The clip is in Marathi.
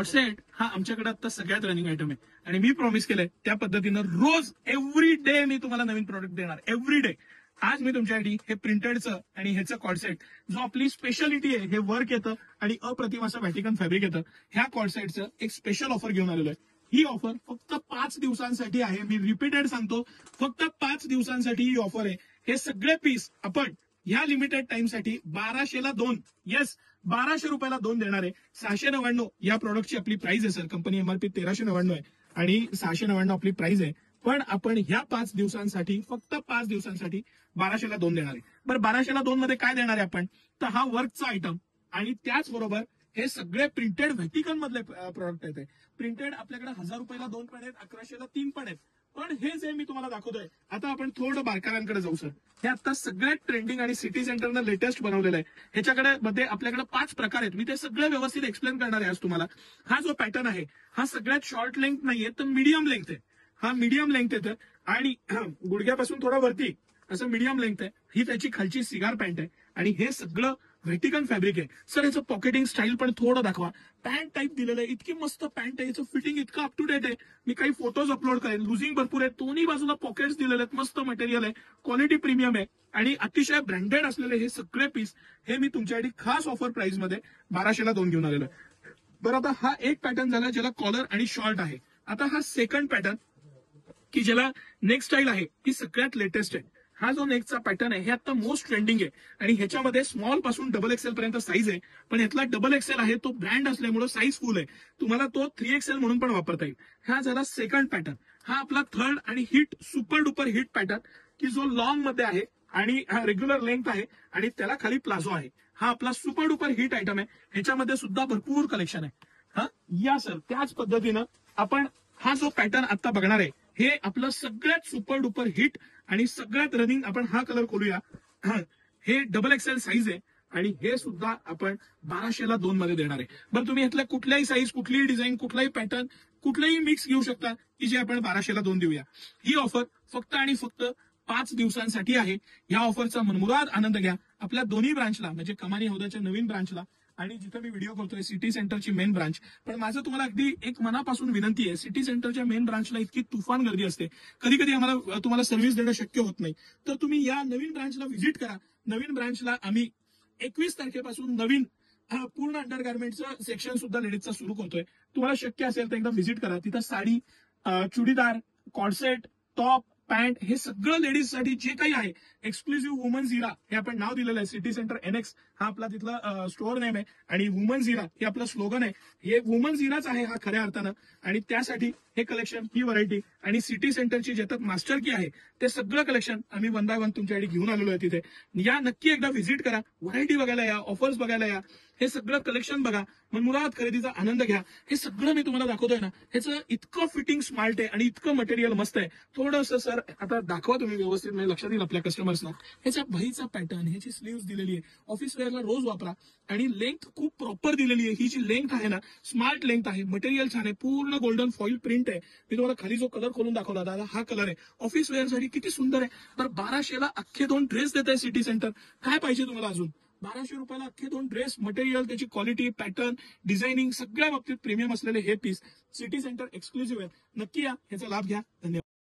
कॉर्सेट हा आमच्याकडे आता सगळ्यात रनिंग आयटम आहे आणि मी प्रॉमिस केलंय त्या पद्धतीनं रोज एव्हरी डे मी तुम्हाला नवीन प्रोडक्ट देणार. Every day. आज मी तुमच्यासाठी हे प्रिंटेडचं आणि ह्याचं कॉर्सेट जो आपली स्पेशालिटी आहे, हे वर्क येतं आणि अप्रतिम असं व्हॅटिकन फॅब्रिक येतं, ह्या कॉर्सेटचं एक स्पेशल ऑफर घेऊन आलेलो आहे. ही ऑफर फक्त 5 दिवसांसाठी आहे. मी रिपीटेड सांगतो, फक्त 5 दिवसांसाठी ही ऑफर आहे. हे सगळे पीस आपण ह्या लिमिटेड टाइमसाठी 1200ला 2, येस 1200 रुपयाला 2 देणार आहे. 699 या प्रोडक्टची आपली प्राइस आहे सर. कंपनी एमआरपी 1399 आहे आणि 699 आपली प्राइस आहे. पण आपण ह्या 5 दिवसांसाठी, फक्त 5 दिवसांसाठी 1200ला 2 देणार आहे. बरं, 1200ला 2 मध्ये काय देणार आहे आपण? तर हा वर्कचा आयटम आणि त्याचबरोबर हे सगळे प्रिंटेड व्हॅटिकन मधले प्रोडक्ट आहेत. प्रिंटेड आपल्याकडे 1000 रुपयाला 2 पण आहेत, 1100ला 3 पण आहेत. पण हे जे मी तुम्हाला दाखवतोय, आता आपण थोडं बारकाव्यांकडे जाऊ सर. हे आता सगळ्यात ट्रेंडिंग आणि सिटी सेंटरनं लेटेस्ट बनवलेलं आहे. ह्याच्याकडे मध्ये आपल्याकडे 5 प्रकार आहेत. मी ते सगळे व्यवस्थित एक्सप्लेन करणार आहे आज तुम्हाला. हा जो पॅटर्न आहे हा सगळ्यात शॉर्ट लेंथ नाहीये, तर मीडियम लेंथ आहे. हा मीडियम लेंथ येतं आणि गुडघ्यापासून थोडा वरती असं मीडियम लेंथ आहे. ही त्याची खालची सिगार पॅन्ट आहे आणि हे सगळं व्हॅटिकन फॅब्रिक आहे. सर याचं पॉकेटिंग स्टाईल पण थोडं दाखवा. पॅन्ट टाईप दिलेलं आहे, इतकी मस्त पॅन्ट आहे. याचं फिटिंग इतकं अप टू डेट आहे. मी काही फोटोज अपलोड करेन. लुझिंग भरपूर आहे, दोन्ही बाजूला पॉकेट्स दिलेले आहेत. मस्त मटेरियल आहे, क्वालिटी प्रीमियम आहे आणि अतिशय ब्रँडेड असलेले हे सगळे पीस हे मी तुमच्यासाठी खास ऑफर प्राइस मध्ये 1200ला 2 घेऊन आलेलो आहे. बरं, आता हा एक पॅटर्न झाला ज्याला कॉलर आणि शॉर्ट आहे. आता हा सेकंड पॅटर्न की ज्याला नेक स्टाईल आहे, ती सगळ्यात लेटेस्ट आहे. हा जो नेकचा पॅटर्न आहे हे आता मोस्ट ट्रेंडिंग आहे आणि ह्याच्यामध्ये स्मॉल पासून डबल एक्सेल पर्यंत साईज आहे. पण ह्यातला डबल एक्सेल आहे तो ब्रँड असल्यामुळे साईज फुल आहे. तुम्हाला तो 3XL म्हणून पण वापरता येईल. हा झाला सेकंड पॅटर्न. हा आपला थर्ड आणि hit super duper hit pattern की जो लॉंग मध्ये आहे आणि हा रेग्युलर लेंथ आहे आणि त्याला खाली प्लाझो आहे. हा आपला सुपर डुपर हिट आयटम आहे. ह्याच्यामध्ये सुद्धा भरपूर कलेक्शन आहे. हा या सर, त्याच पद्धतीनं आपण हा जो पॅटर्न आता बघणार आहे हे आपलं सगळ्यात सुपर डुपर हिट आणि सगळ्यात रनिंग. आपण हा कलर खोलूया. हे डबल एक्सेल साईज आहे आणि हे सुद्धा आपण 1200ला 2 मध्ये देणार आहे. बरं, तुम्ही यातल्या कुठल्याही साईज, कुठलीही डिझाईन, कुठलाही पॅटर्न, कुठलेही मिक्स घेऊ शकता की जे आपण 1200ला 2 देऊया. ही ऑफर फक्त आणि फक्त 5 दिवसांसाठी आहे. या ऑफरचा मनमुराद आनंद घ्या. आपल्या दोन्ही ब्रांचला, म्हणजे कमानी हौदाच्या नवीन ब्रांचला आणि जिथं मी व्हिडिओ करतोय सिटी सेंटरची मेन ब्रांच. पण माझं तुम्हाला अगदी एक मनापासून विनंती आहे, सिटी सेंटरच्या मेन ब्रांचला इतकी तुफान गर्दी असते, कधी कधी आम्हाला तुम्हाला सर्व्हिस देणं शक्य होत नाही. तर तुम्ही या नवीन ब्रांचला व्हिजिट करा. नवीन ब्रांचला आम्ही 21 तारखेपासून नवीन पूर्ण अंडरगार्मेंटचं सेक्शन सुद्धा लेडीजचा सुरू करतोय. तुम्हाला शक्य असेल तर एकदा व्हिजिट करा. तिथं sari, churidar, corset, top, pant हे सगळं लेडीजसाठी जे काही आहे, एक्सक्लुझिव्ह वुमन झिरा हे आपण नाव दिलेलं आहे. सिटी सेंटर NX हा आपला तिथला स्टोअर नेम आहे आणि वुमन झिरा हे आपलं स्लोगन आहे. हे वुमन झिराच आहे हा खऱ्या अर्थानं आणि त्यासाठी हे कलेक्शन, ही व्हरायटी आणि सिटी सेंटरची ज्याच्यात मास्टर की आहे ते सगळं कलेक्शन आम्ही 1 बाय 1 तुमच्यासाठी घेऊन आलेलो आहे. तिथे या, नक्की एकदा व्हिजिट करा. व्हरायटी बघायला या, ऑफर्स बघायला या, हे सगळं कलेक्शन बघा, मनमुराद खरेदीचा आनंद घ्या. हे सगळं मी तुम्हाला दाखवतोय ना, ह्याचं इतकं फिटिंग स्मार्ट आहे आणि इतकं मटेरियल मस्त आहे. थोडंसं सर आता दाखवा तुम्ही व्यवस्थित, म्हणजे लक्षात येईल आपल्या कस्टमर्सना. ह्याच्या भईचा पॅटर्न, ह्याची स्लीव्ह दिलेली आहे, ऑफिस वेअरला रोज वापरा आणि लेंथ खूप प्रॉपर दिलेली आहे. ही जी लेंथ आहे ना, स्मार्ट लेंथ आहे, मटेरियल छान आहे, पूर्ण गोल्डन फॉईल प्रिंट आहे. मी तुम्हाला खाली जो कलर खोलून दाखवला दादा, हा कलर आहे. ऑफिस वेअरसाठी किती सुंदर आहे. तर 1200ला अख्खे 2 ड्रेस देत आहे सिटी सेंटर. काय पाहिजे तुम्हाला अजून? 1200 रुपयाला अख्खे 2 ड्रेस, मटेरियल, त्याची क्वालिटी, पॅटर्न, डिझायनिंग सगळ्या बाबतीत प्रीमियम असलेले हे पीस सिटी सेंटर एक्सक्लुझिव्ह आहे. नक्की या, ह्याचा लाभ घ्या. धन्यवाद.